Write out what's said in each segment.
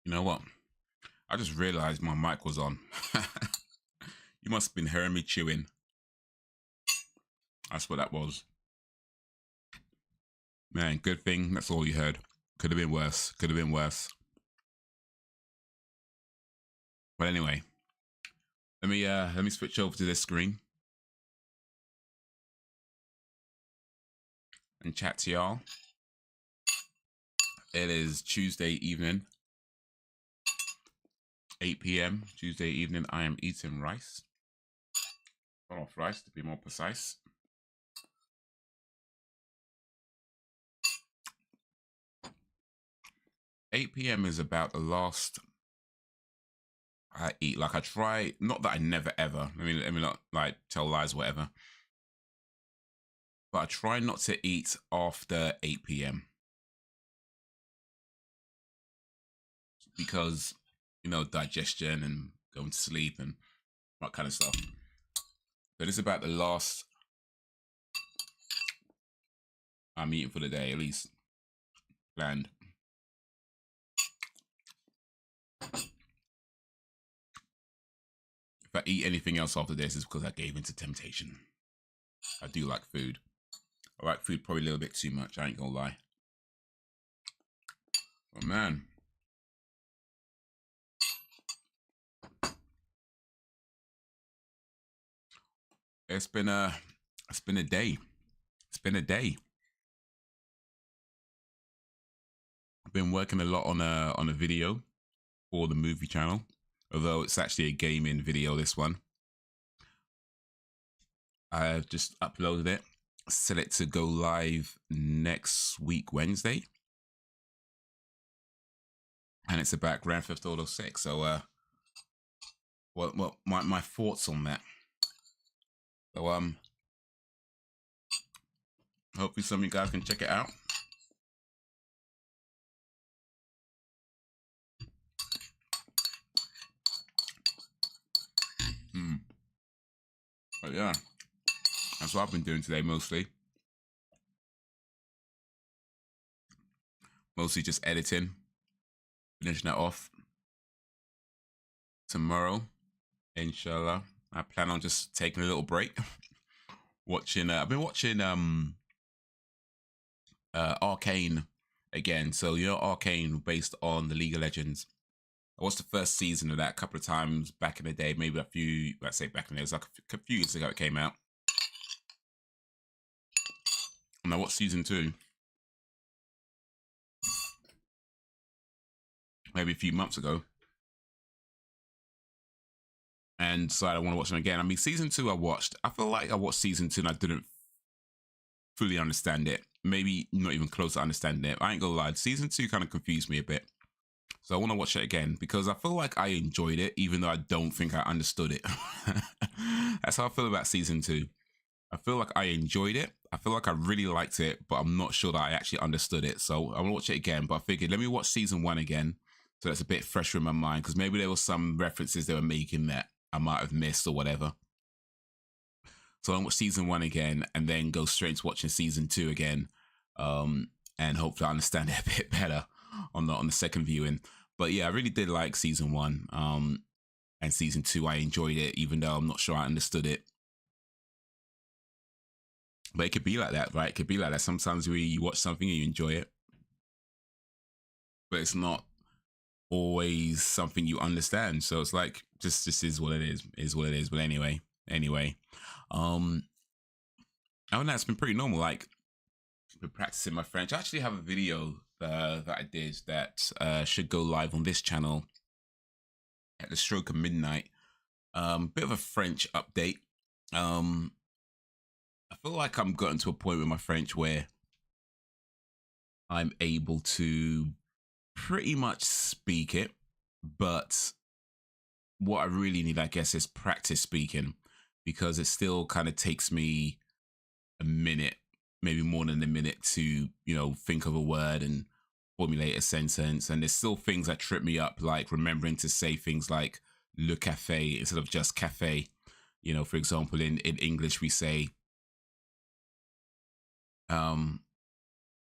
You know what? I just realized my mic was on. You must have been hearing me chewing. That's what that was. Man, good thing that's all you heard. Could have been worse. Could have been worse. But anyway, let me switch over to this screen and chat to y'all. It is Tuesday evening, 8 p.m. Tuesday evening. I am eating rice. Off rice to be more precise. $8 p.m. is about the last I eat. Like I try, not that I never ever. Let me not like tell lies, or whatever. But I try not to eat after 8 p.m. because, you know, digestion and going to sleep and that kind of stuff. But it's about the last I'm eating for the day, at least planned. If I eat anything else after this, it's because I gave into temptation. I do like food. I like food probably a little bit too much, I ain't gonna lie. But man, it's been a day. It's been a day. I've been working a lot on a video for the movie channel, although it's actually a gaming video, this one. I've just uploaded it, set it to go live next week, Wednesday. And it's about Grand Theft Auto 6. So, my thoughts on that. So, hopefully some of you guys can check it out. But yeah, that's what I've been doing today, mostly. Mostly just editing, finishing that off. Tomorrow, inshallah, I plan on just taking a little break. Watching, I've been watching Arcane again. So, you know, Arcane, based on the League of Legends. I watched the first season of that a couple of times back in the day, maybe let's say back in the day, it was like a few years ago it came out. And I watched season 2. Maybe a few months ago. And decided I want to watch them again. I mean, season 2 I watched. I feel like I watched season 2 and I didn't fully understand it. Maybe not even close to understanding it. I ain't gonna lie, season 2 kind of confused me a bit. So I want to watch it again because I feel like I enjoyed it, even though I don't think I understood it. That's how I feel about season 2. I feel like I enjoyed it. I feel like I really liked it, but I'm not sure that I actually understood it. So I want to watch it again, but I figured let me watch season 1 again. So that's a bit fresher in my mind because maybe there were some references they were making that I might have missed or whatever. So I'll watch season 1 again and then go straight into watching season 2 again. And hopefully I understand it a bit better on the second viewing. But yeah, I really did like season 1. And season 2, I enjoyed it, even though I'm not sure I understood it. But it could be like that, right? It could be like that. Sometimes you watch something and you enjoy it, but it's not always something you understand. So it's like, just is what it is what it is. But anyway. Other than that, it's been pretty normal. Like, I've been practicing my French. I actually have a video that I did that should go live on this channel at the stroke of midnight. Bit of a French update. I feel like I'm gotten to a point with my French where I'm able to pretty much speak it, but what I really need, I guess, is practice speaking, because it still kind of takes me a minute, maybe more than a minute to, you know, think of a word and formulate a sentence. And there's still things that trip me up, like remembering to say things like le café instead of just cafe. You know, for example, in English, we say,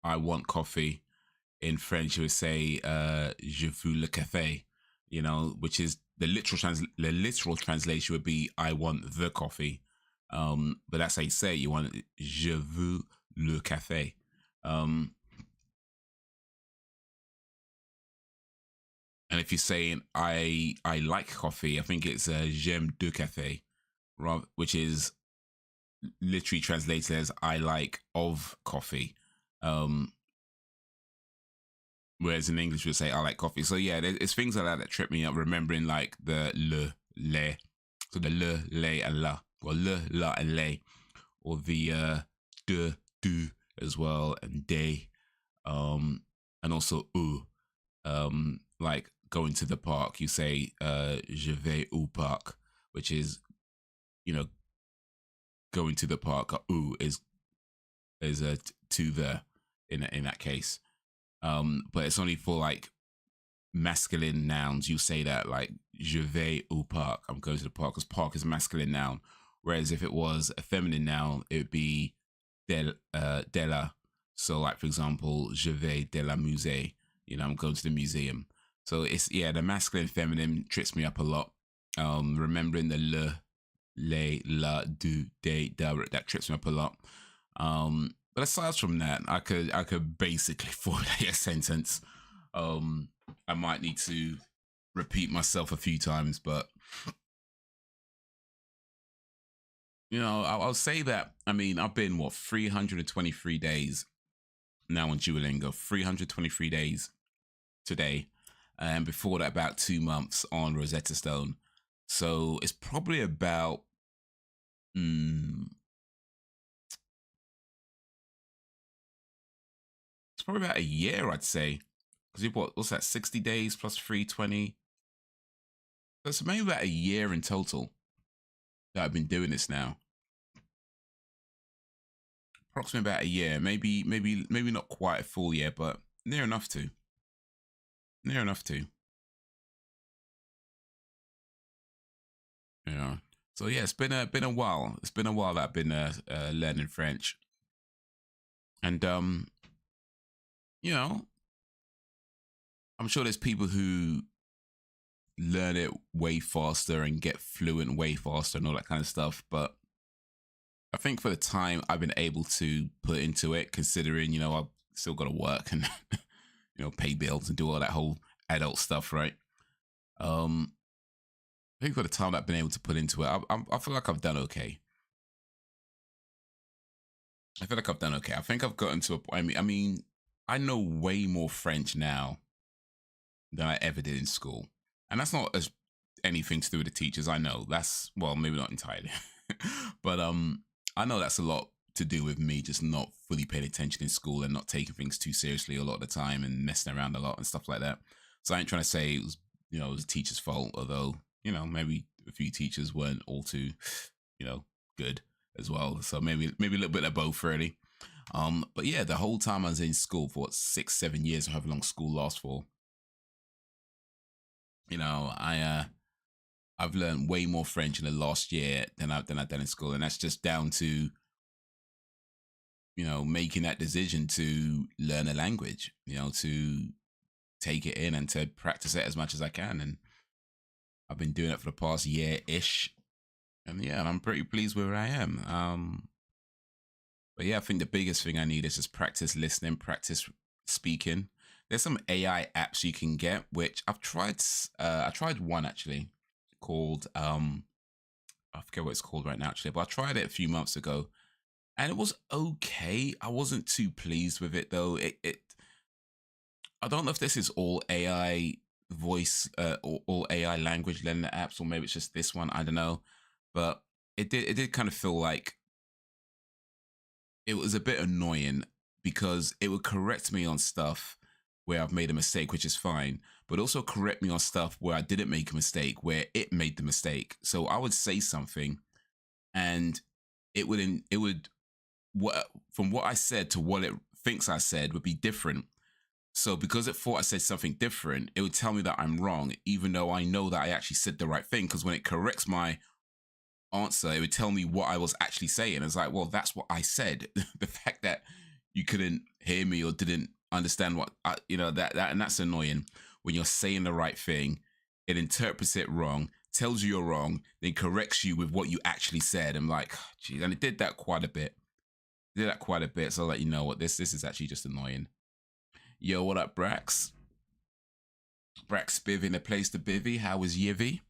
I want coffee. in French you would say je veux le café, you know, which is the literal translation would be I want the coffee. But that's how you say it. You want je veux le café. And if you're saying I like coffee, I think it's j'aime du café, which is literally translated as I like of coffee. Whereas in English we'll say I like coffee. So yeah, it's things like that trip me up, remembering like the le. So the le, and la. Or le, la, and le. Or the de, du as well, and de. And also ou. Like going to the park, you say je vais au parc, which is, you know, going to the park. Ou is a to the in that case. But it's only for like masculine nouns. You say that like je vais au parc, I'm going to the park, because park is a masculine noun. Whereas if it was a feminine noun, it would be della. So like for example, je vais de la musée, you know, I'm going to the museum. So it's, yeah, the masculine feminine trips me up a lot. Remembering the le, la, du, de, da, that trips me up a lot. But aside from that, I could basically formulate a sentence. I might need to repeat myself a few times, but you know, I'll say that. I mean, I've been 323 days now on Duolingo. 323 days today, and before that, about 2 months on Rosetta Stone. So it's probably about it's probably about a year, I'd say. Because what's that? 60 days plus 320. That's maybe about a year in total that I've been doing this now. Approximately about a year, maybe not quite a full year, but near enough to. Near enough to. Yeah. So yeah, it's been a while. It's been a while that I've been learning French, and you know, I'm sure there's people who learn it way faster and get fluent way faster and all that kind of stuff. But I think for the time I've been able to put into it, considering, you know, I've still got to work and, you know, pay bills and do all that whole adult stuff, right? I think for the time that I've been able to put into it, I feel like I've done okay. I feel like I've done okay. I think I've gotten to a point. I mean, I know way more French now than I ever did in school. And that's not as anything to do with the teachers. I know that's, well, maybe not entirely. But I know that's a lot to do with me just not fully paying attention in school and not taking things too seriously a lot of the time and messing around a lot and stuff like that. So I ain't trying to say it was, you know, it was a teacher's fault, although, you know, maybe a few teachers weren't all too, you know, good as well. So maybe a little bit of both, really. But yeah, the whole time I was in school for 6-7 years, or however long school lasts for, you know, I've learned way more French in the last year than I've done in school, and that's just down to, you know, making that decision to learn a language, you know, to take it in and to practice it as much as I can. And I've been doing it for the past year-ish, and yeah, I'm pretty pleased with where I am. But yeah, I think the biggest thing I need is just practice listening, practice speaking. There's some AI apps you can get, which I've tried. I tried one actually called I forget what it's called right now actually, but I tried it a few months ago, and it was okay. I wasn't too pleased with it though. I don't know if this is all AI voice or all AI language learning apps, or maybe it's just this one. I don't know, but it did kind of feel like it was a bit annoying because it would correct me on stuff where I've made a mistake, which is fine, but also correct me on stuff where I didn't make a mistake, where it made the mistake. So I would say something, and it would from what I said to what it thinks I said would be different. So because it thought I said something different, it would tell me that I'm wrong, even though I know that I actually said the right thing. Because when it corrects my answer, it would tell me what I was actually saying. It's like, well, that's what I said. The fact that you couldn't hear me or didn't understand what you know that and that's annoying when you're saying the right thing, it interprets it wrong, tells you you're wrong, then corrects you with what you actually said. I'm like, geez, and it did that quite a bit. So I'll let you know what this is actually just annoying. Yo, what up, Brax? Brax Spiv in a place to bivvy. How is Yivy?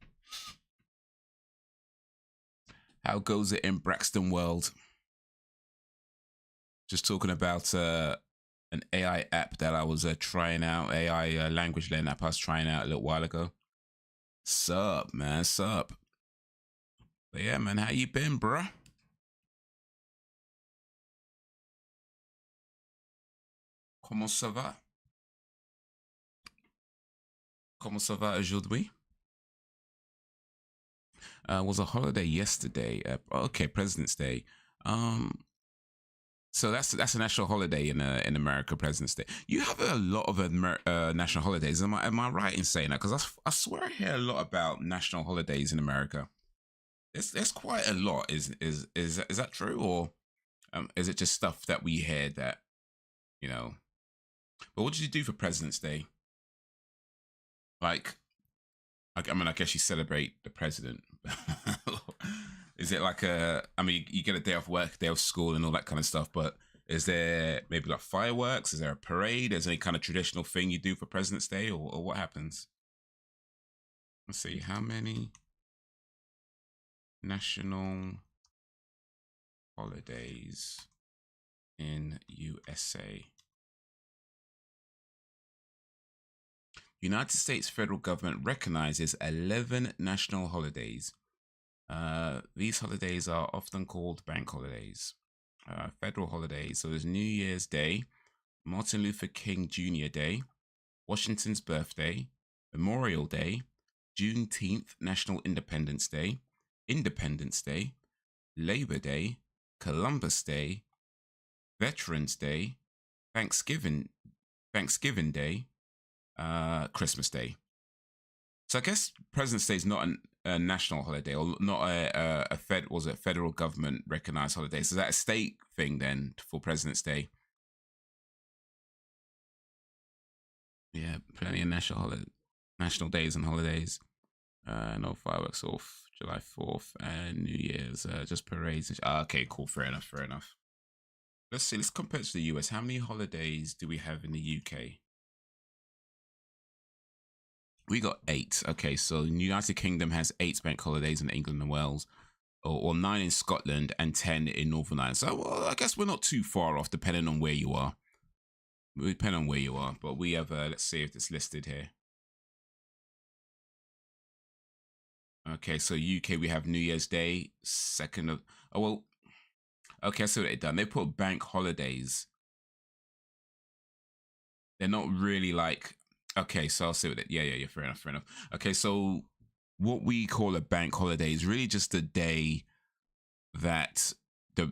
How goes it in Braxton world? Just talking about an AI app that I was trying out, AI language learning app I was trying out a little while ago. Sup, man, sup. But yeah, man, how you been, bruh? Comment ça va? Comment ça va aujourd'hui? Was a holiday yesterday. Okay, President's Day. So that's a national holiday in America, President's Day. You have a lot of national holidays. Am I right in saying that? Because I swear I hear a lot about national holidays in America. There's quite a lot. Is that true, or is it just stuff that we hear that, you know? But what did you do for President's Day? Like, I mean, I guess you celebrate the president. Is it like I mean, you get a day off work, day off school, and all that kind of stuff. But is there maybe like fireworks? Is there a parade? Is there any kind of traditional thing you do for President's Day, or what happens? Let's see, how many national holidays in USA? United States federal government recognizes 11 national holidays. These holidays are often called bank holidays. Federal holidays. So there's New Year's Day, Martin Luther King Jr. Day, Washington's birthday, Memorial Day, Juneteenth, National Independence Day, Labor Day, Columbus Day, Veterans Day, Thanksgiving Day, Christmas Day. So I guess President's Day is not a national holiday, or not a federal government recognized holiday. So is that a state thing then for President's Day? Yeah, plenty of national days and holidays. No fireworks off July 4th and New Year's. Just parades. Okay, cool. Fair enough. Let's see. Let's compare it to the US. How many holidays do we have in the UK? We got 8. Okay, so the United Kingdom has 8 bank holidays in England and Wales, or 9 in Scotland and 10 in Northern Ireland. So, well, I guess we're not too far off, depending on where you are. But we have, let's see if it's listed here. Okay, so UK, we have New Year's Day, 2nd of, oh, well, okay, I see what they've done. They put bank holidays. They're not really like, okay, so I'll see what it, yeah, fair enough. Okay, so what we call a bank holiday is really just a day that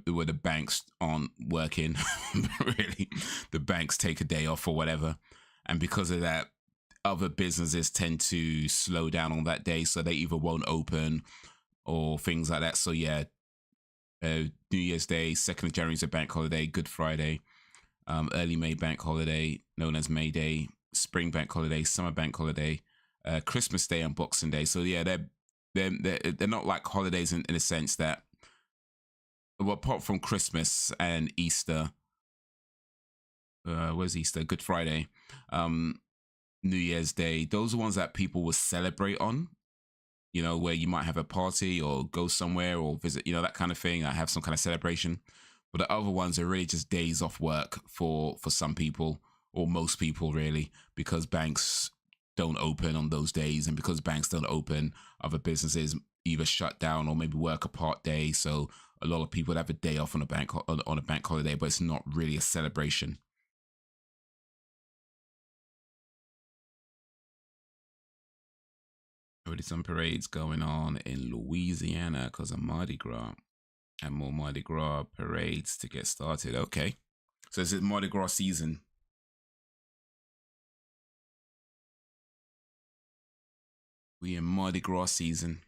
where the banks aren't working. Really, the banks take a day off or whatever, and because of that, other businesses tend to slow down on that day, so they either won't open or things like that. So yeah, New Year's Day, 2nd of January is a bank holiday. Good Friday, early May bank holiday known as May Day, spring bank holiday, summer bank holiday, Christmas Day, and Boxing Day. So yeah, they're not like holidays in a sense that, well, apart from Christmas and Easter. Where's Easter? Good Friday, New Year's Day. Those are ones that people will celebrate on. You know, where you might have a party or go somewhere or visit, you know, that kind of thing. I have some kind of celebration. But the other ones are really just days off work for some people, or most people really, because banks don't open on those days, and because banks don't open, other businesses either shut down or maybe work a part day. So a lot of people have a day off on a bank holiday, but it's not really a celebration. Already some parades going on in Louisiana because of Mardi Gras, and more Mardi Gras parades to get started. Okay, so is it Mardi Gras season? We in Mardi Gras season.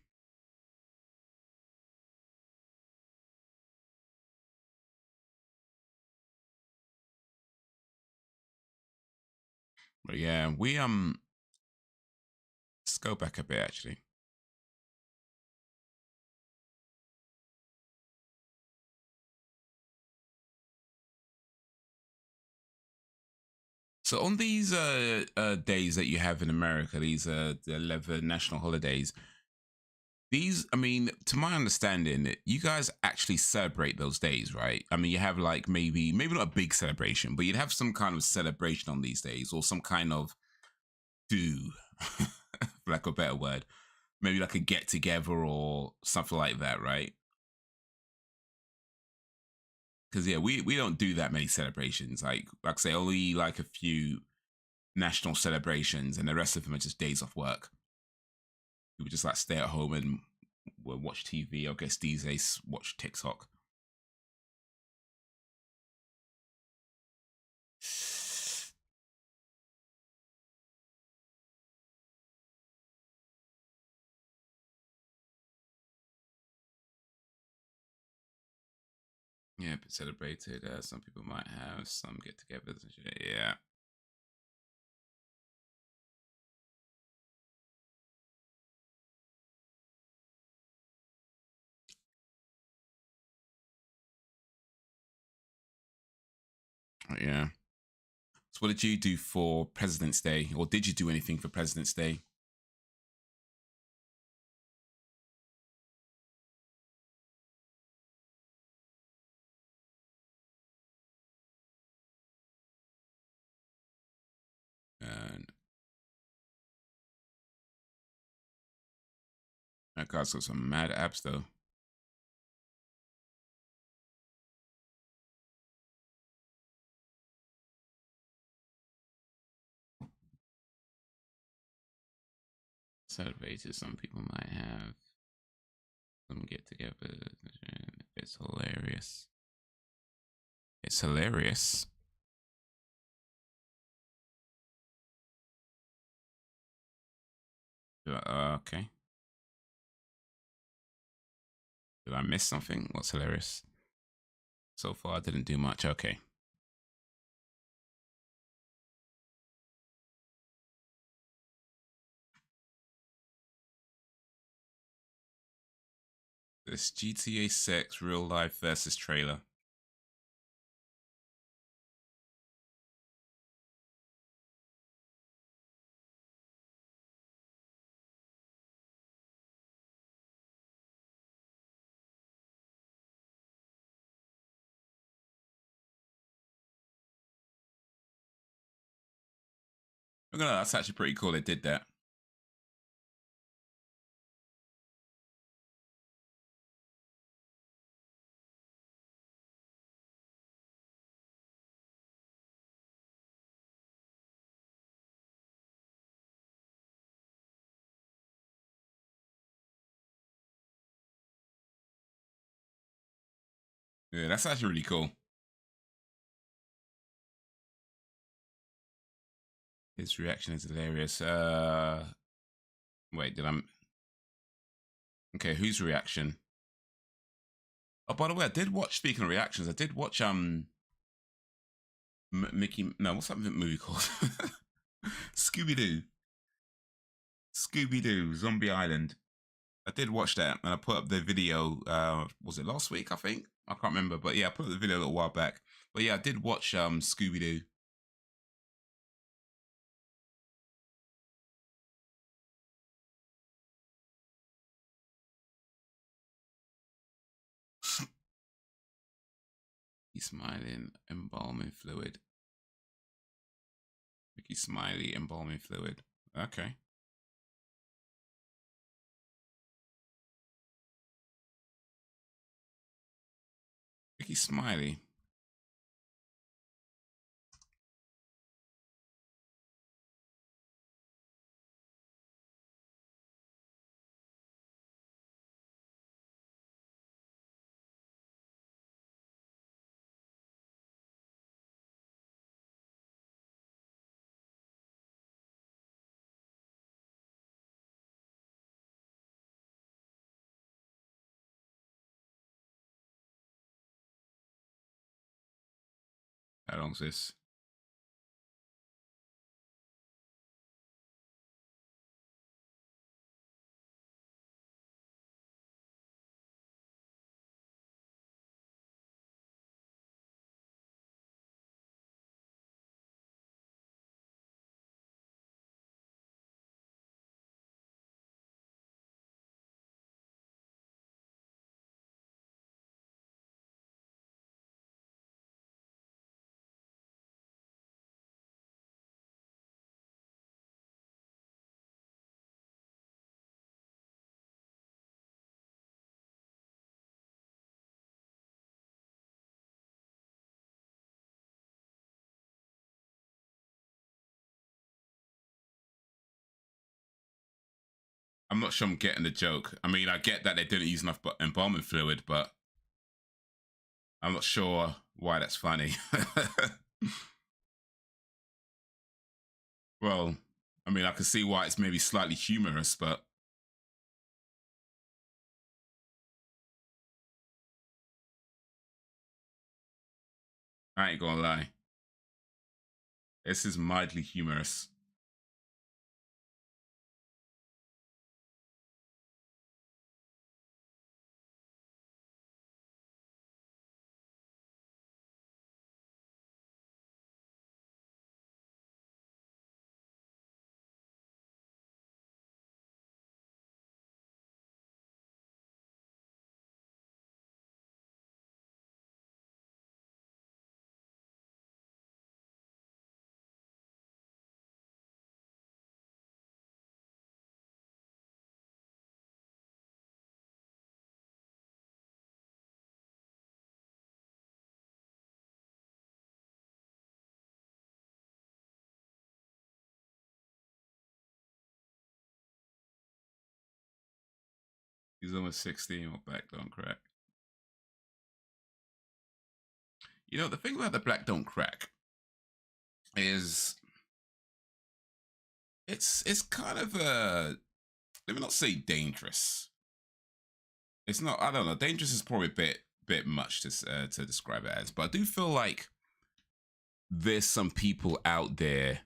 But yeah, we let's go back a bit actually. So on these days that you have in America, these the 11 national holidays, these, I mean, to my understanding, you guys actually celebrate those days, right? I mean, you have like maybe not a big celebration, but you'd have some kind of celebration on these days, or some kind of do, for lack of a better word, maybe like a get together or something like that, right? Because yeah, we don't do that many celebrations. Like I say, only like a few national celebrations, and the rest of them are just days off work. People just like stay at home and watch TV. I guess these days watch TikTok. Yeah, but celebrated. Some people might have some get-togethers and shit. Yeah. Yeah. So, what did you do for President's Day, or did you do anything for President's Day? And that guy's got some mad apps though. Celebrated. Some people might have some get-togethers. It's hilarious. It's hilarious. Okay. Did I miss something? What's hilarious? So far, I didn't do much. Okay. This GTA 6 real life versus trailer. Look at that. That's actually pretty cool. They did that. Yeah, that's actually really cool. His reaction is hilarious. Wait, did I? Okay, whose reaction? Oh, by the way, I did watch. Speaking of reactions, I did watch Mickey. No, what's that movie called? Scooby Doo. Scooby Doo Zombie Island. I did watch that, and I put up the video. Was it last week? I think I can't remember, but yeah, I put up the video a little while back. But yeah, I did watch Scooby Doo. He's smiling, embalming fluid. Mickey Smiley, embalming fluid. Okay. Mickey Smiley. How long's this? I'm not sure I'm getting the joke. I mean, I get that they didn't use enough embalming fluid, but I'm not sure why that's funny. Well, I mean, I can see why it's maybe slightly humorous, but I ain't gonna lie. This is mildly humorous. He's almost 16 or black don't crack. You know, the thing about the black don't crack is it's kind of let me not say dangerous. It's not, I don't know, dangerous is probably a bit much to describe it as, but I do feel like there's some people out there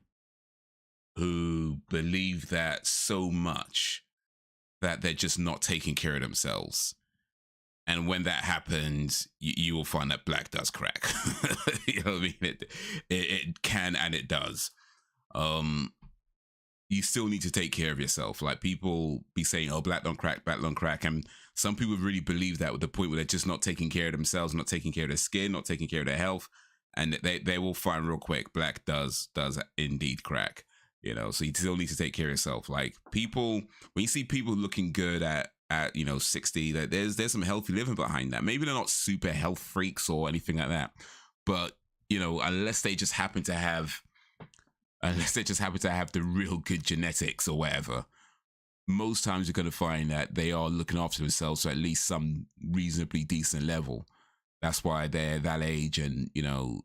who believe that so much that they're just not taking care of themselves. And when that happens, you will find that black does crack. You know what I mean? It can and it does. You still need to take care of yourself. Like, people be saying, oh, black don't crack, black don't crack. And some people really believe that, with the point where they're just not taking care of themselves, not taking care of their skin, not taking care of their health. And they will find real quick, black does indeed crack. You know, so you still need to take care of yourself. Like, people, when you see people looking good at 60, that there's some healthy living behind that. Maybe they're not super health freaks or anything like that, but you know, unless they just happen to have the real good genetics or whatever, most times you're going to find that they are looking after themselves to at least some reasonably decent level. That's why they're that age, and you know,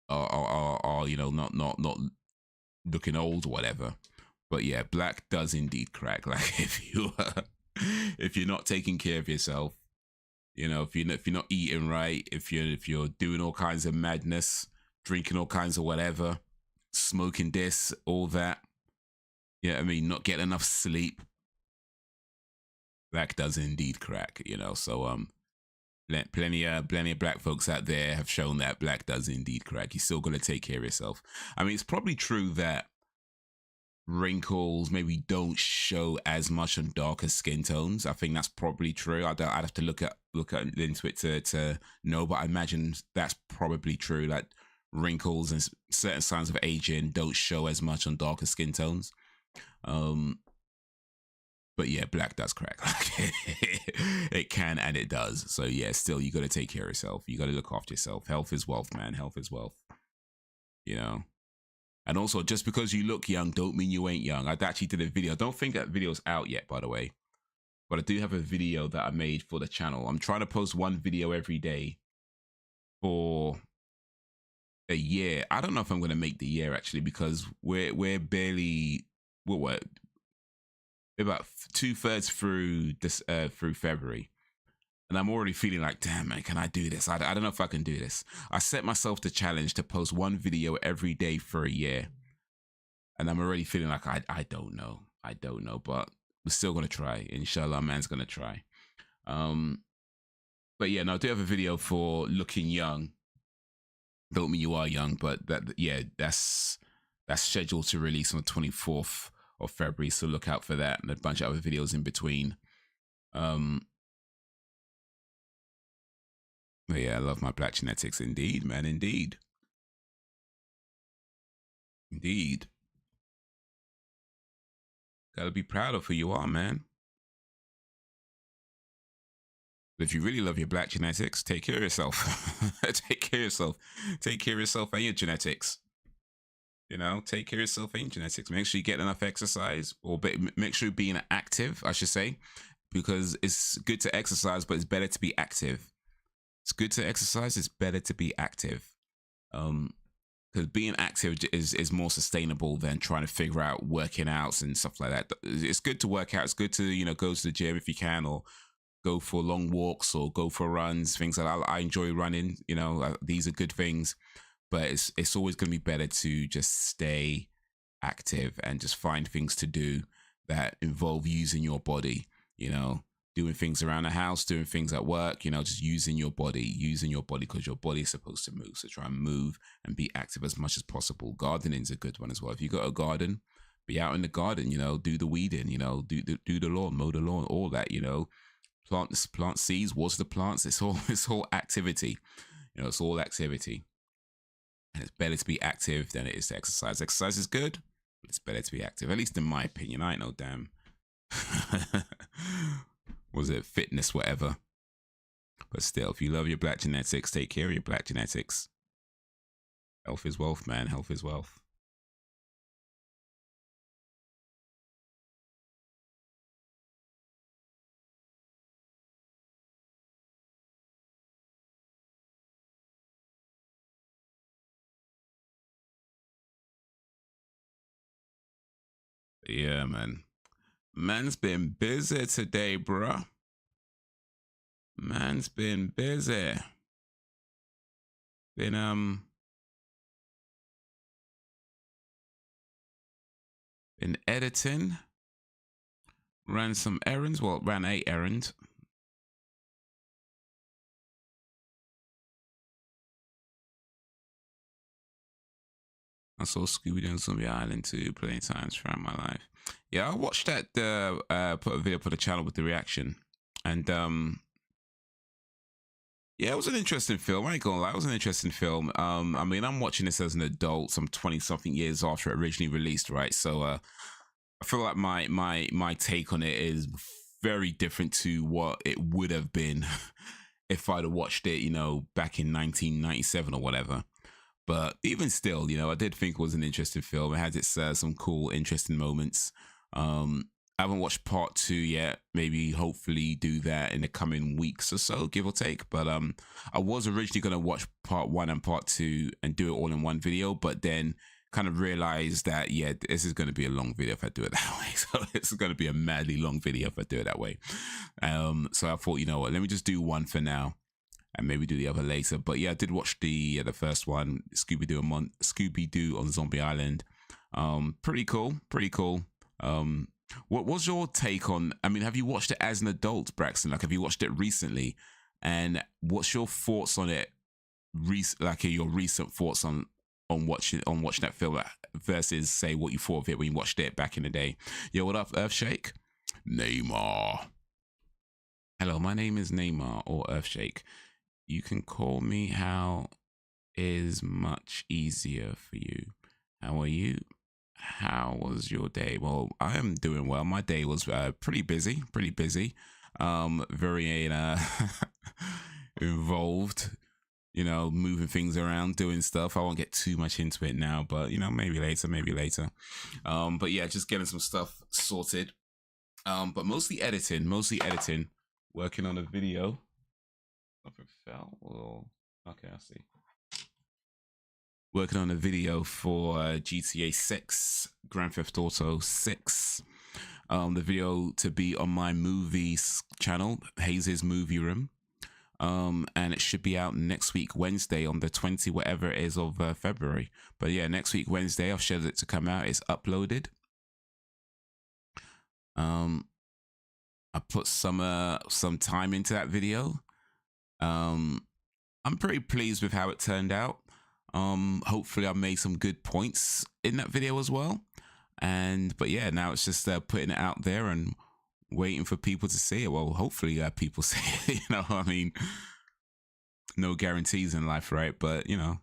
are you know, not looking old or whatever. But yeah, black does indeed crack. Like, if you're not taking care of yourself, you know, if you're not eating right, if you're doing all kinds of madness, drinking all kinds of whatever, smoking this, all that, yeah, I mean, not getting enough sleep, black does indeed crack. You know, so plenty of black folks out there have shown that black does indeed crack. You still got to take care of yourself. I mean, it's probably true that wrinkles maybe don't show as much on darker skin tones. I think that's probably true. I'd have to look into it to know, but I imagine that's probably true. Like, wrinkles and certain signs of aging don't show as much on darker skin tones. But yeah, black does crack. It can and it does. So yeah, still, you got to take care of yourself. You got to look after yourself. Health is wealth, man. Health is wealth. You know. And also, just because you look young, don't mean you ain't young. I actually did a video. I don't think that video's out yet, by the way. But I do have a video that I made for the channel. I'm trying to post one video every day for a year. I don't know if I'm going to make the year, actually, because we're barely, what, about 2/3 through this through February. And I'm already feeling like, damn, man, can I do this? I don't know if I can do this. I set myself the challenge to post one video every day for a year. And I'm already feeling like, I don't know. I don't know, but we're still going to try. Inshallah, man's going to try. But yeah, no, I do have a video for looking young. Don't mean you are young, but that's scheduled to release on the 24th of February. So look out for that, and a bunch of other videos in between. But yeah, I love my black genetics. Indeed, man. Indeed. Indeed. Gotta be proud of who you are, man. But if you really love your black genetics, take care of yourself. Take care of yourself. Take care of yourself and your genetics. You know, take care of yourself and genetics. Make sure you get enough exercise, or make sure you're being active, I should say, because it's good to exercise, but it's better to be active. It's good to exercise. It's better to be active. Because being active is more sustainable than trying to figure out working outs and stuff like that. It's good to work out. It's good to, you know, go to the gym if you can, or go for long walks, or go for runs, things like that. I enjoy running. You know, these are good things. But it's always going to be better to just stay active and just find things to do that involve using your body, you know, doing things around the house, doing things at work, you know, just using your body because your body is supposed to move. So try and move and be active as much as possible. Gardening's a good one as well. If you got a garden, be out in the garden, you know, do the weeding, you know, do the lawn, mow the lawn, all that, you know, plant seeds, water the plants. It's all activity, you know, it's all activity. And it's better to be active than it is to exercise. Exercise is good, but it's better to be active. At least in my opinion. I ain't no damn was it fitness, whatever. But still, if you love your black genetics, take care of your black genetics. Health is wealth, man. Health is wealth. Yeah, man. Man's been busy today, bruh. Man's been busy. Been editing. Ran some errands. Well, ran a errand. I saw Scooby-Doo and Zombie Island 2 plenty of times throughout my life. Yeah, I watched that, put a video for the channel with the reaction. And, yeah, it was an interesting film. I ain't gonna lie, it was an interesting film. I mean, I'm watching this as an adult, some 20-something years after it originally released, right? So, I feel like my take on it is very different to what it would have been if I'd have watched it, you know, back in 1997 or whatever. But even still, you know, I did think it was an interesting film. It had its some cool, interesting moments. I haven't watched part 2 yet. Maybe, hopefully, do that in the coming weeks or so, give or take. But I was originally going to watch part 1 and part 2 and do it all in one video, but then kind of realized that, yeah, this is going to be a long video if I do it that way. So it's going to be a madly long video if I do it that way. So I thought, you know what, let me just do one for now and maybe do the other later. But yeah, I did watch the first one, Scooby-Doo on Zombie Island. Pretty cool. What was your take on, I mean, have you watched it as an adult, Braxton? Like, have you watched it recently? And what's your thoughts on it, like your recent thoughts on watching that film versus, say, what you thought of it when you watched it back in the day? Yo, what up, Earthshake? Neymar. Hello, my name is Neymar, or Earthshake. You can call me. How is much easier for you? How are you? How was your day? Well, I am doing well. My day was pretty busy. Very involved, you know, moving things around, doing stuff. I won't get too much into it now, but, you know, maybe later. But yeah, just getting some stuff sorted. But mostly editing, working on a video. Something fell. Well, okay, I see. Working on a video for GTA 6, Grand Theft Auto 6. The video to be on my movies channel, Haze's Movie Room. And it should be out next week, Wednesday, on the 20, whatever it is, of February. But yeah, next week, Wednesday, I've scheduled it to come out. It's uploaded. I put some time into that video. I'm pretty pleased with how it turned out. Hopefully I made some good points in that video as well. But yeah, now it's just putting it out there and waiting for people to see it. Well, hopefully people see it, you know, I mean, no guarantees in life, right? But, you know,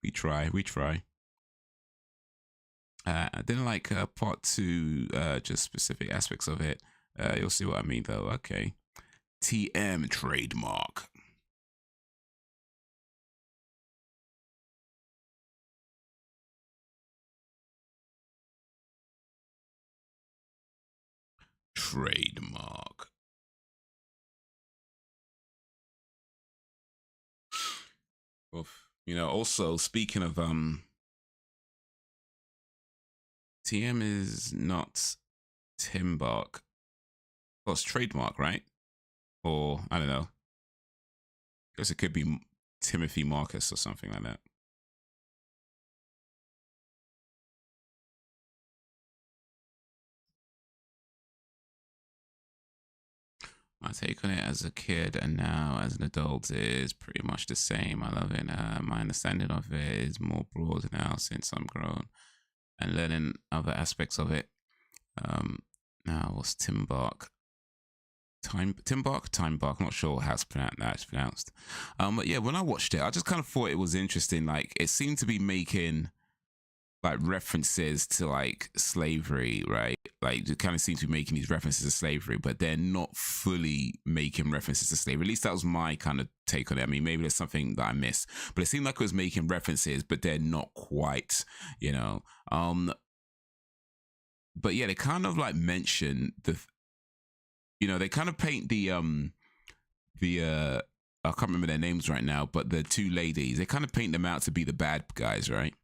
we try. I didn't like part 2, just specific aspects of it. You'll see what I mean, though. Okay. TM trademark. trademark. Oof. You know, also speaking of TM is not Tim Bark. Well, it's trademark, right? Or I don't know. I guess it could be Timothy Marcus or something like that. My take on it as a kid and now as an adult is pretty much the same. I love it. My understanding of it is more broad now since I'm grown and learning other aspects of it. Now, what's Tim Bark? Tim Bark? Time Bark. I'm not sure how it's pronounced. But yeah, when I watched it, I just kind of thought it was interesting. Like, it seemed to be making like references to like slavery, right? Like it kind of seems to be making these references to slavery, but they're not fully making references to slavery. At least that was my kind of take on it. I mean, maybe there's something that I missed, but it seemed like it was making references, but they're not quite, you know. But yeah, they kind of like mention they kind of paint the I can't remember their names right now, but the two ladies, they kind of paint them out to be the bad guys, right?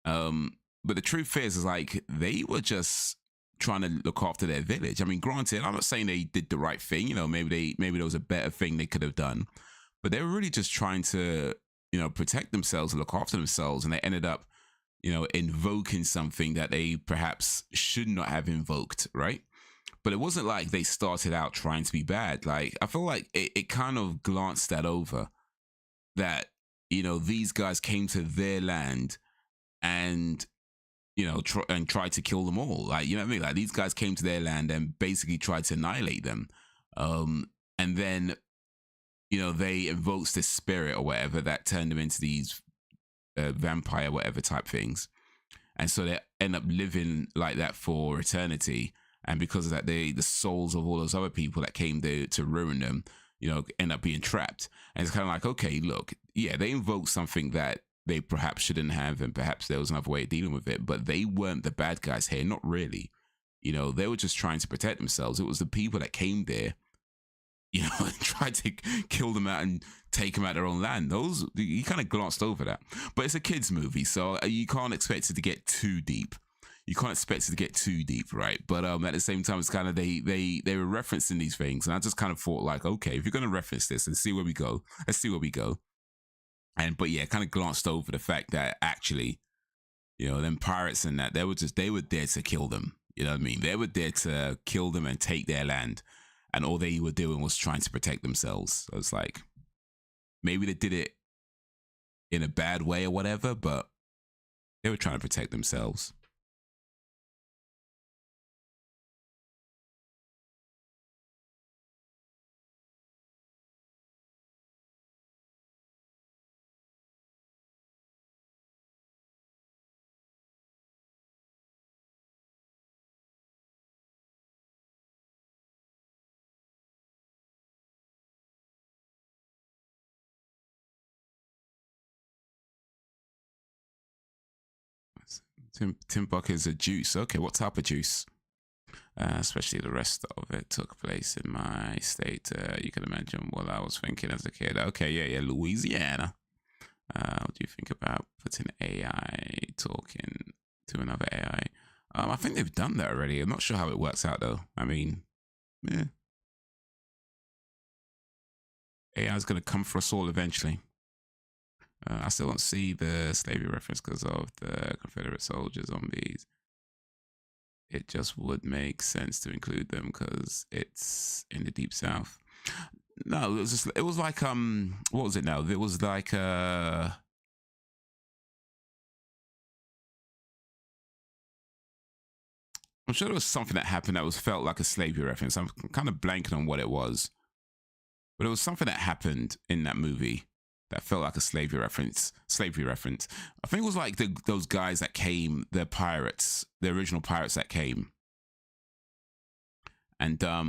But the truth is like they were just trying to look after their village. I mean, granted, I'm not saying they did the right thing. You know, maybe there was a better thing they could have done, but they were really just trying to, you know, protect themselves and look after themselves. And they ended up, you know, invoking something that they perhaps should not have invoked, right? But it wasn't like they started out trying to be bad. Like, I feel like it kind of glanced that over that, you know, these guys came to their land and, you know, tried to kill them all. Like, you know what I mean? Like, these guys came to their land and basically tried to annihilate them. And then, you know, they invoked this spirit or whatever that turned them into these vampire whatever type things. And so they end up living like that for eternity. And because of that, the souls of all those other people that came there to ruin them, you know, end up being trapped. And it's kind of like, okay, look, yeah, they invoked something that they perhaps shouldn't have, and perhaps there was another way of dealing with it, but they weren't the bad guys here, not really. You know, they were just trying to protect themselves. It was the people that came there, you know, and tried to kill them out and take them out their own land. Those, you kind of glanced over that. But it's a kid's movie, so you can't expect it to get too deep. You can't expect it to get too deep, right? But at the same time, it's kind of they were referencing these things, and I just kind of thought like, okay, if you're going to reference this and see where we go, let's see where we go. But yeah, kind of glanced over the fact that actually, you know, them pirates and that they were there to kill them. You know what I mean? They were there to kill them and take their land, and all they were doing was trying to protect themselves. So it's like maybe they did it in a bad way or whatever, but they were trying to protect themselves. Tim Buck is a juice. Okay, what type of juice? Especially the rest of it took place in my state. You can imagine what I was thinking as a kid. Okay, yeah, Louisiana. What do you think about putting AI talking to another AI? I think they've done that already. I'm not sure how it works out though. I mean, yeah. AI is going to come for us all eventually. I still don't see the slavery reference because of the Confederate soldier zombies. It just would make sense to include them because it's in the Deep South. No, it was like what was it now? It was like I'm sure there was something that happened that was felt like a slavery reference. I'm kind of blanking on what it was, but it was something that happened in that movie that felt like a slavery reference. I think it was like those guys that came, the pirates, the original pirates that came, and oh,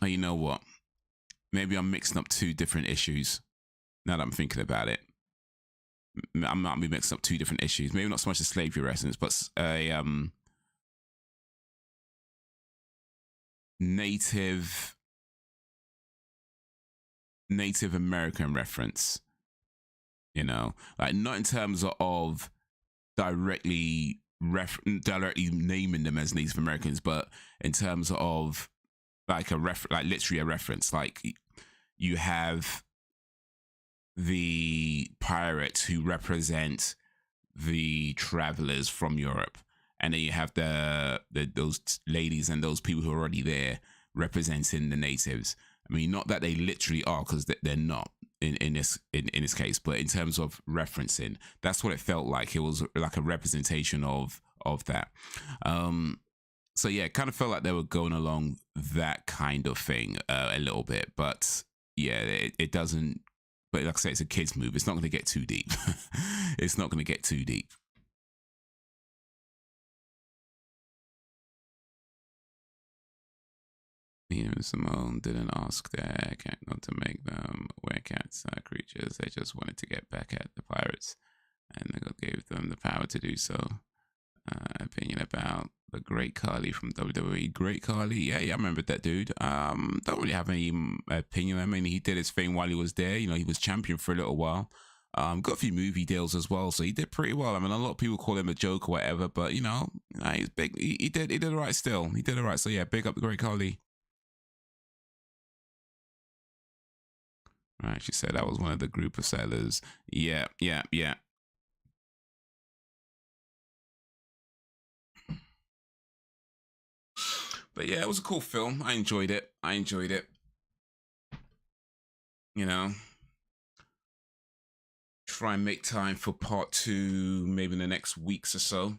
you know what? Maybe I'm mixing up two different issues now that I'm thinking about it. I might be mixing up two different issues. Maybe not so much the slavery reference, but a Native American reference. You know, like not in terms of directly naming them as Native Americans, but in terms of like literally a reference. Like you have the pirates who represent the travelers from Europe, and then you have those ladies and those people who are already there representing the natives. I mean, not that they literally are, because they're not in this case, but in terms of referencing, that's what it felt like. It was like a representation of that. So yeah, it kind of felt like they were going along that kind of thing a little bit, but yeah, it doesn't. But like I say, it's a kids' movie. It's not going to get too deep. It's not going to get too deep. Even Simone didn't ask their cat not to make them werecats creatures. They just wanted to get back at the pirates, and they gave them the power to do so. Opinion about the Great Khali from WWE. Great Khali, yeah, I remember that dude. Don't really have any opinion. I mean, he did his thing while he was there. You know, he was champion for a little while. Got a few movie deals as well, so he did pretty well. I mean, a lot of people call him a joke or whatever, but you know, he's big. He did all right still. He did all right. So yeah, big up the Great Khali. Right, she said that was one of the group of settlers. Yeah. But yeah, it was a cool film. I enjoyed it. You know, try and make time for part 2 maybe in the next weeks or so.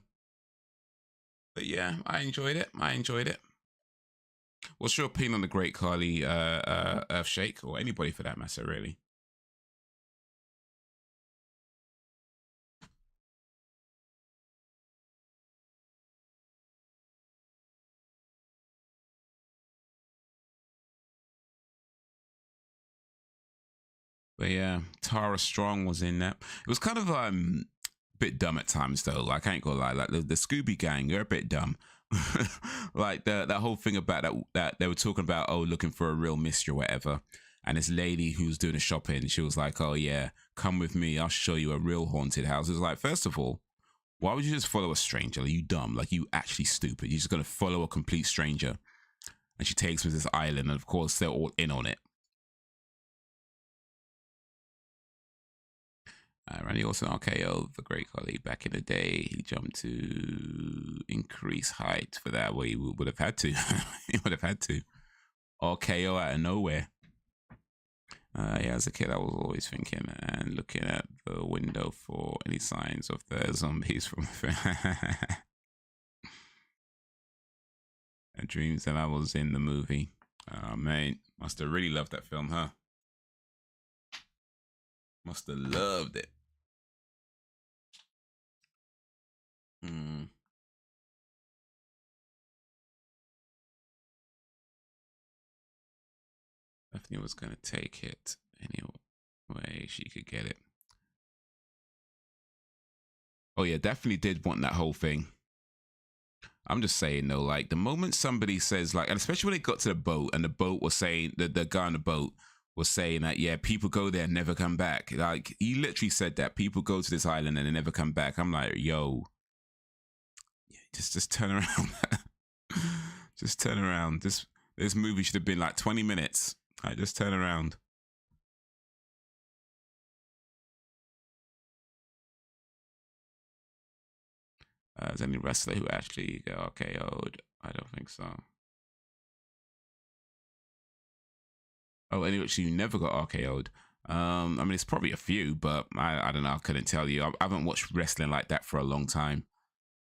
But yeah, I enjoyed it. What's your opinion on the Great Khali Earthshake, or anybody for that matter, really? But yeah, Tara Strong was in that. It was kind of a bit dumb at times though. Like I ain't gonna lie, like the Scooby Gang, they're a bit dumb. Like that whole thing about that they were talking about, oh, looking for a real mystery or whatever. And this lady who was doing the shopping, she was like, oh yeah, come with me, I'll show you a real haunted house. It's like, first of all, why would you just follow a stranger? Are you dumb? Like, you actually stupid. You're just gonna follow a complete stranger. And she takes me to this island, and of course they're all in on it. Randy Orton RKO the Great Khali back in the day. He jumped to increase height for that. Well, he would have had to. He would have had to. RKO out of nowhere. Yeah, as a kid, I was always thinking and looking at the window for any signs of the zombies from dreams that I was in the movie. Oh, man, must have really loved that film, huh? Must have loved it. Bethany was going to take it any way she could get it. Oh yeah, definitely did want that whole thing. I'm just saying though, like the moment somebody says like, and especially when it got to the boat and the boat was saying, the guy on the boat was saying that, yeah, people go there and never come back. Like he literally said that people go to this island and they never come back. I'm like, yo, just turn around. Just turn around. This movie should have been like 20 minutes. Like, just turn around. Is any wrestler who actually got KO'd? I don't think so. Oh, any actually never got RKO'd. I mean, it's probably a few, but I don't know. I couldn't tell you. I haven't watched wrestling like that for a long time.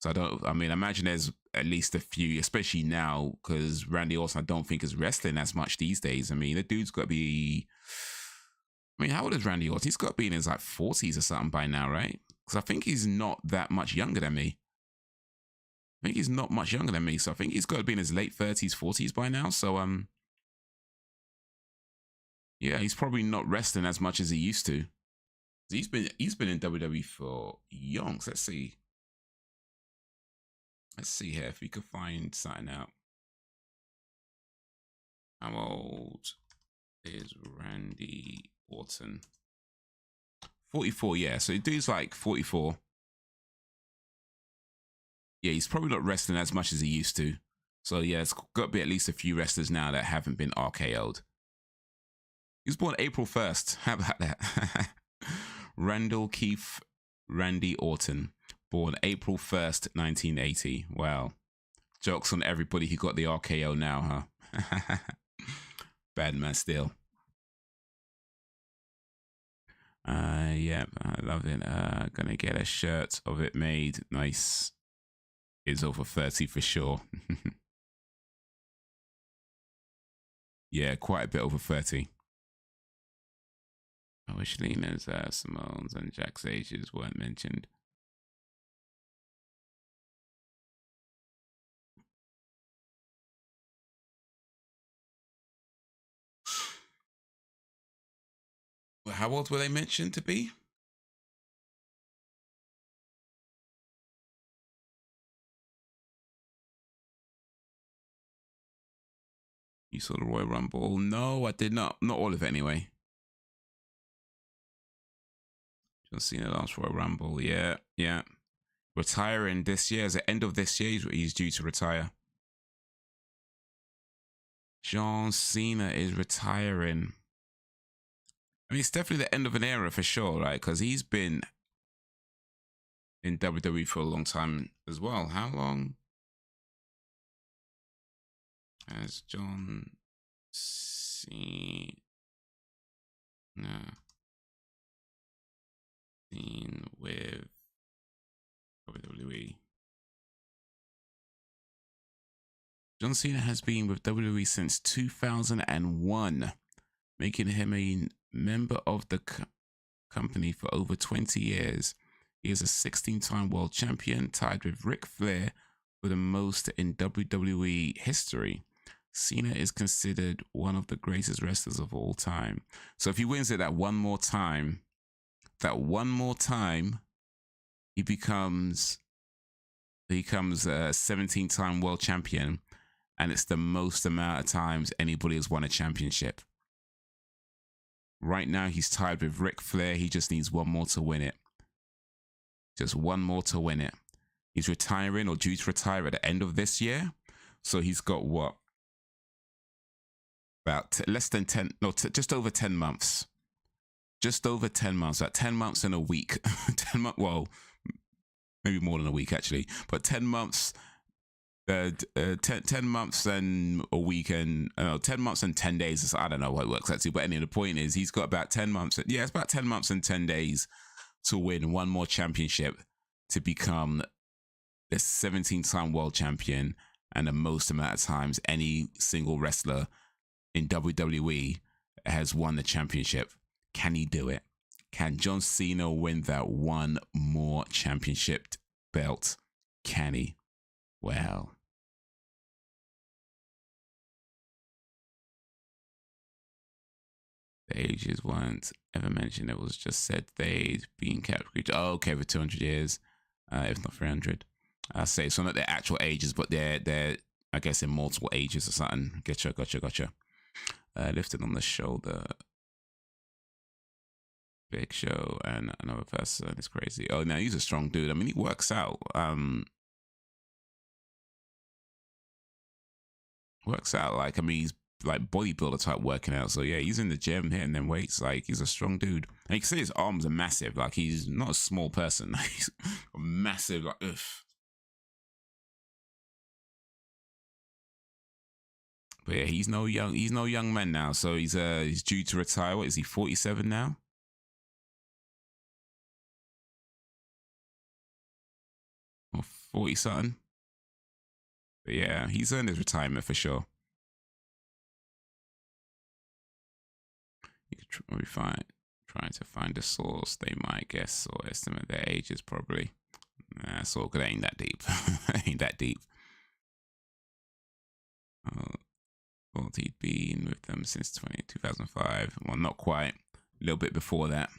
So I mean, I imagine there's at least a few, especially now, because Randy Orton, I don't think is wrestling as much these days. I mean, the dude's got to be, I mean, how old is Randy Orton? He's got to be in his like 40s or something by now, right? Because I think he's not that much younger than me. I think he's not much younger than me. So I think he's got to be in his late 30s, 40s by now. So, yeah, he's probably not wrestling as much as he used to. He's been in WWE for yonks. Let's see. Let's see here if we could find something out. How old is Randy Orton? 44, yeah. So dude's like 44. Yeah, he's probably not wrestling as much as he used to. So yeah, it's got to be at least a few wrestlers now that haven't been RKO'd. He was born April 1st. How about that? Randall Keith Randy Orton, born April 1st, 1980. Wow. Jokes on everybody who got the RKO now, huh? Bad man still. Yeah, I love it. Gonna get a shirt of it made. Nice. Is over 30 for sure. Yeah, quite a bit over 30. I wish Lena's, Simone's, and Jack's ages weren't mentioned. Well, how old were they mentioned to be? You saw the Royal Rumble? No, I did not. Not all of it anyway. Just seen the last Royal Rumble. Yeah, yeah. Retiring this year. At the end of this year, he's due to retire. John Cena is retiring. I mean, it's definitely the end of an era for sure, right? Because he's been in WWE for a long time as well. How long has John Cena been with WWE? John Cena has been with WWE since 2001, making him a member of the company for over 20 years. He is a 16-time world champion, tied with Ric Flair for the most in WWE history. Cena is considered one of the greatest wrestlers of all time. So if he wins it that one more time, he becomes a 17-time world champion, and it's the most amount of times anybody has won a championship. Right now, he's tied with Ric Flair. He just needs one more to win it. Just one more to win it. He's retiring or due to retire at the end of this year. So he's got what? About less than 10, no, just over 10 months. Just over 10 months. About 10 months and a week. 10 months, well, maybe more than a week actually. But 10 months, 10 months and a week and 10 months and 10 days. I don't know what it works actually. But anyway, the point is he's got about 10 months. Yeah, it's about 10 months and 10 days to win one more championship to become the 17-time world champion and the most amount of times any single wrestler in WWE has won the championship. Can he do it? Can John Cena win that one more championship belt? Can he? Well. The ages weren't ever mentioned. It was just said they'd been kept. Oh, okay, for 200 years, if not 300. I say so, not their actual ages, but they're I guess in multiple ages or something. Gotcha. Lifted on the shoulder. Big Show and another person. It's crazy. Oh, no, he's a strong dude. I mean, he works out. Like, I mean, he's like bodybuilder type working out. So yeah, he's in the gym hitting them weights. Like, he's a strong dude. And you can see his arms are massive. Like, he's not a small person. He's massive. Like, ugh. But yeah, he's no young man now. So he's due to retire. What is he? 47 now. Or 40 something. But yeah, he's earned his retirement for sure. You could probably trying to find a source. They might guess or estimate their ages probably. Nah, it's all good. Ain't that deep. Ain't that deep. Thought he'd been with them since 2005. Well, not quite. A little bit before that.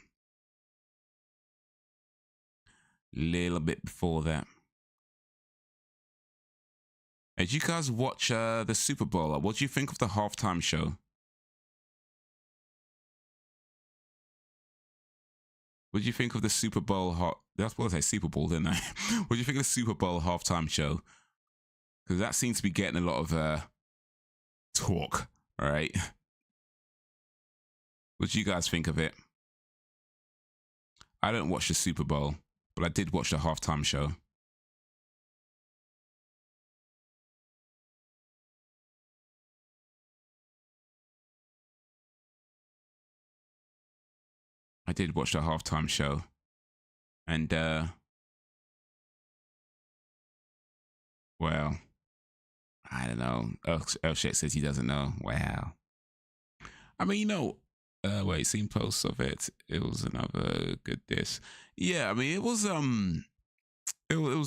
little bit before that. Hey, did you guys watch the Super Bowl? What do you think of the halftime show? What do you think of the Super Bowl? That's what I say, Super Bowl, didn't I? What do you think of the Super Bowl halftime show? Because that seems to be getting a lot of talk, all right? What do you guys think of it? I don't watch the Super Bowl, but I did watch the halftime show. I did watch the halftime show. And, well, I don't know. Elshek says he doesn't know. Wow. I mean, you know, wait, seen posts of it. It was another good diss. Yeah, I mean, it was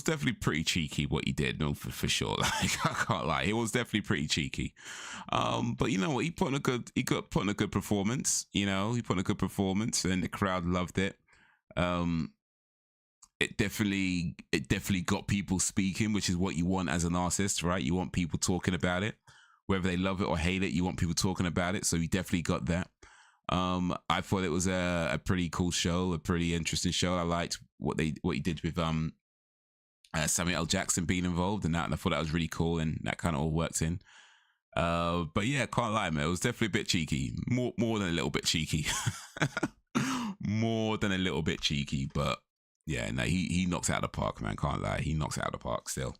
definitely pretty cheeky what he did, no, for sure. Like, I can't lie, it was definitely pretty cheeky. But you know what, he put in a good performance. You know, he put in a good performance, and the crowd loved it. It definitely got people speaking, which is what you want as an artist, right? You want people talking about it, whether they love it or hate it. You want people talking about it, so you definitely got that. I thought it was a pretty cool show, a pretty interesting show. I liked what he did with Samuel L. Jackson being involved in that, and I thought that was really cool, and that kind of all worked in. But yeah, can't lie, man, it was definitely a bit cheeky, more than a little bit cheeky, more than a little bit cheeky. But yeah, no, he knocks it out of the park, man. Can't lie, he knocks it out of the park still.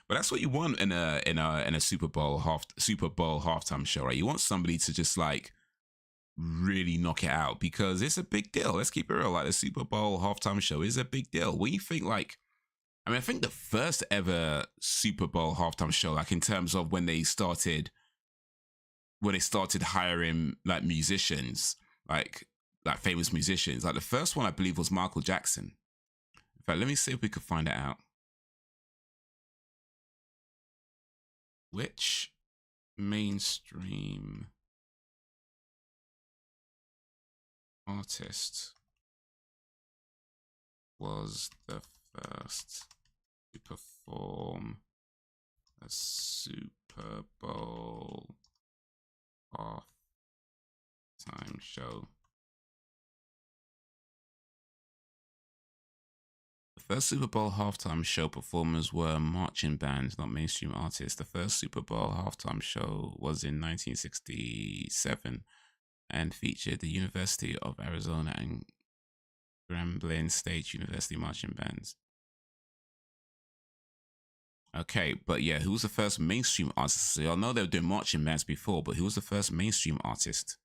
But that's what you want in a Super Bowl halftime show, right? You want somebody to just like really knock it out, because it's a big deal. Let's keep it real. Like, the Super Bowl halftime show is a big deal. When you think, like, I mean, I think the first ever Super Bowl halftime show, like in terms of when they started hiring like musicians, like famous musicians, like the first one I believe was Michael Jackson. In fact, let me see if we could find it out. Which mainstream artist was the first to perform a Super Bowl halftime show? The first Super Bowl halftime show performers were marching bands, not mainstream artists. The first Super Bowl halftime show was in 1967 and featured the University of Arizona and Grambling State University marching bands. Okay, but yeah, who was the first mainstream artist? So y'all know they were doing marching bands before, but who was the first mainstream artist?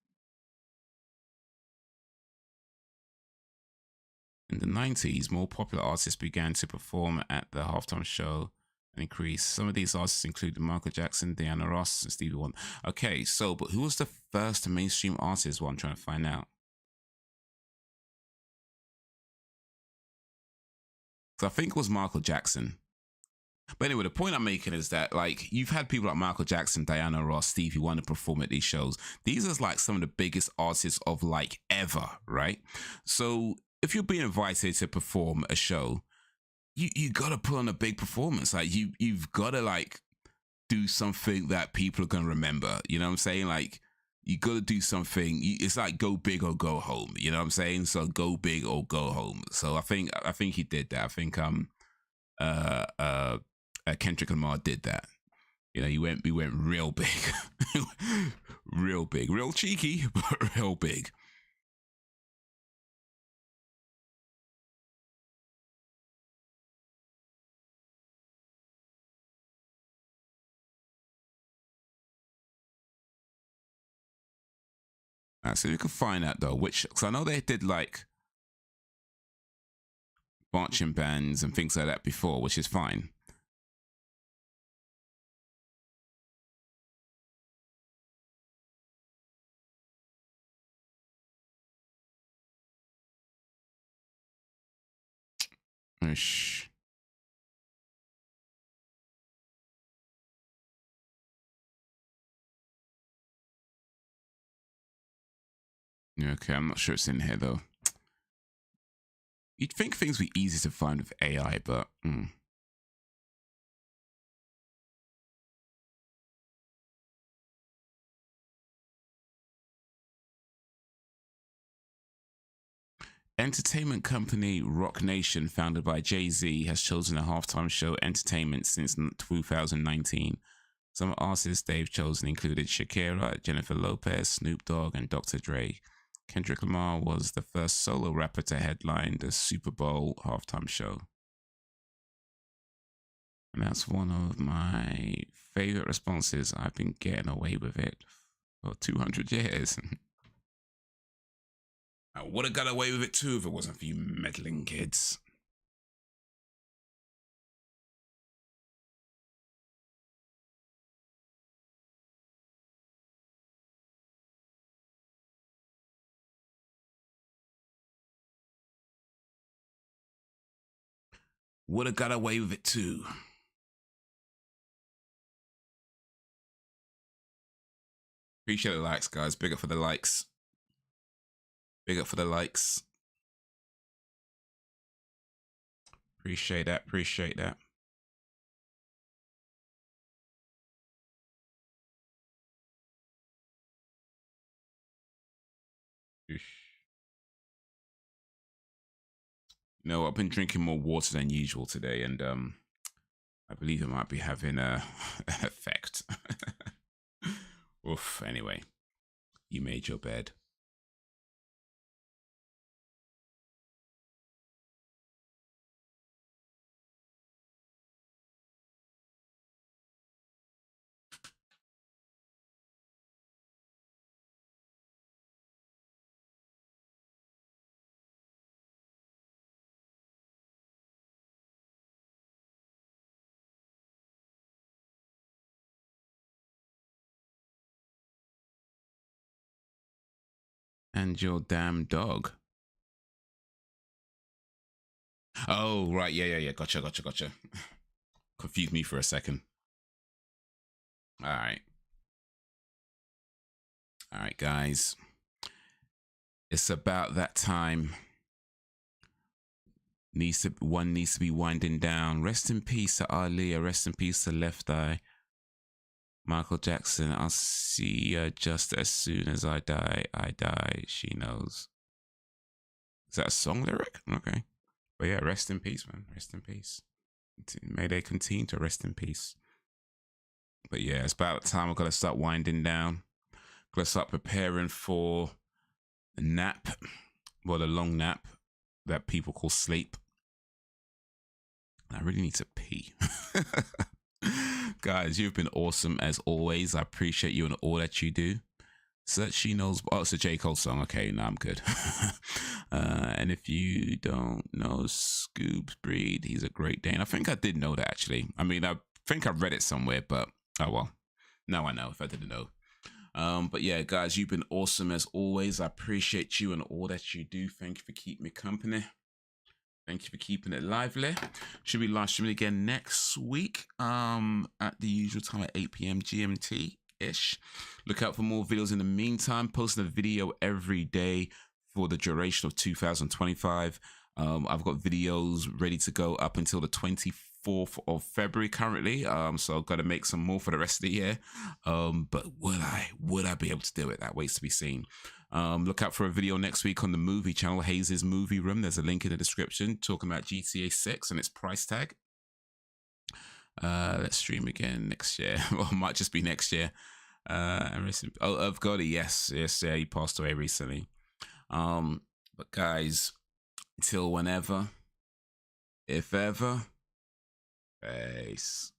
In the 90s, more popular artists began to perform at the halftime show and increased. Some of these artists included Michael Jackson, Diana Ross, and Stevie Wonder. Okay, so, but who was the first mainstream artist? What I'm trying to find out. So I think it was Michael Jackson. But anyway, the point I'm making is that, like, you've had people like Michael Jackson, Diana Ross, Stevie Wonder perform at these shows. These are like some of the biggest artists of like ever, right? So if you're being invited to perform a show, you gotta put on a big performance. Like, you've gotta like do something that people are gonna remember. You know what I'm saying? Like, you gotta do something. It's like go big or go home. You know what I'm saying? So go big or go home. So I think he did that. I think Kendrick Lamar did that. You know, he went real big, real big, real cheeky, but real big. So you can find out though, because I know they did like marching bands and things like that before, which is fine. Shh. Okay, I'm not sure it's in here though. You'd think things would be easy to find with AI, but Entertainment company Rock Nation, founded by Jay-Z, has chosen a halftime show entertainment since 2019. Some artists they've chosen included Shakira, Jennifer Lopez, Snoop Dogg, and Dr. Dre. Kendrick Lamar was the first solo rapper to headline the Super Bowl halftime show. And that's one of my favorite responses. I've been getting away with it for 200 years. I would have got away with it too if it wasn't for you meddling kids. Would have got away with it too. Appreciate the likes, guys. Big up for the likes. Big up for the likes. Appreciate that. Appreciate that. You know, I've been drinking more water than usual today, and I believe it might be having an effect. Oof. Anyway, you made your bed. And your damn dog. Oh, right. Yeah. Gotcha. Confused me for a second. All right. All right, guys. It's about that time. One needs to be winding down. Rest in peace to Aaliyah. Rest in peace to Left Eye. Michael Jackson, I'll see you just as soon as I die. I die, she knows. Is that a song lyric? Okay. But yeah, rest in peace, man. Rest in peace. May they continue to rest in peace. But yeah, it's about time I've got to start winding down. Got to start preparing for the nap. Well, the long nap that people call sleep. I really need to pee. Guys, you've been awesome as always. I appreciate you and all that you do. So that she knows. Oh, it's a J. Cole song. Okay, no, I'm good. And if you don't know Scoob's breed, he's a Great Dane. I think I did know that actually. I mean, I think I read it somewhere, but oh well. Now I know if I didn't know. But yeah, guys, you've been awesome as always. I appreciate you and all that you do. Thank you for keeping me company. Thank you for keeping it lively. Should be live streaming again next week at the usual time at 8 p.m. GMT-ish. Look out for more videos in the meantime. Posting a video every day for the duration of 2025. I've got videos ready to go up until the 24th of February currently. So I've got to make some more for the rest of the year. But would I be able to do it? That waits to be seen. Look out for a video next week on the movie channel, Haze's Movie Room. There's a link in the description talking about GTA 6 and its price tag. Let's stream again next year. Well, it might just be next year. I've got it. Yes, yeah, he passed away recently. But guys, until whenever, if ever, peace.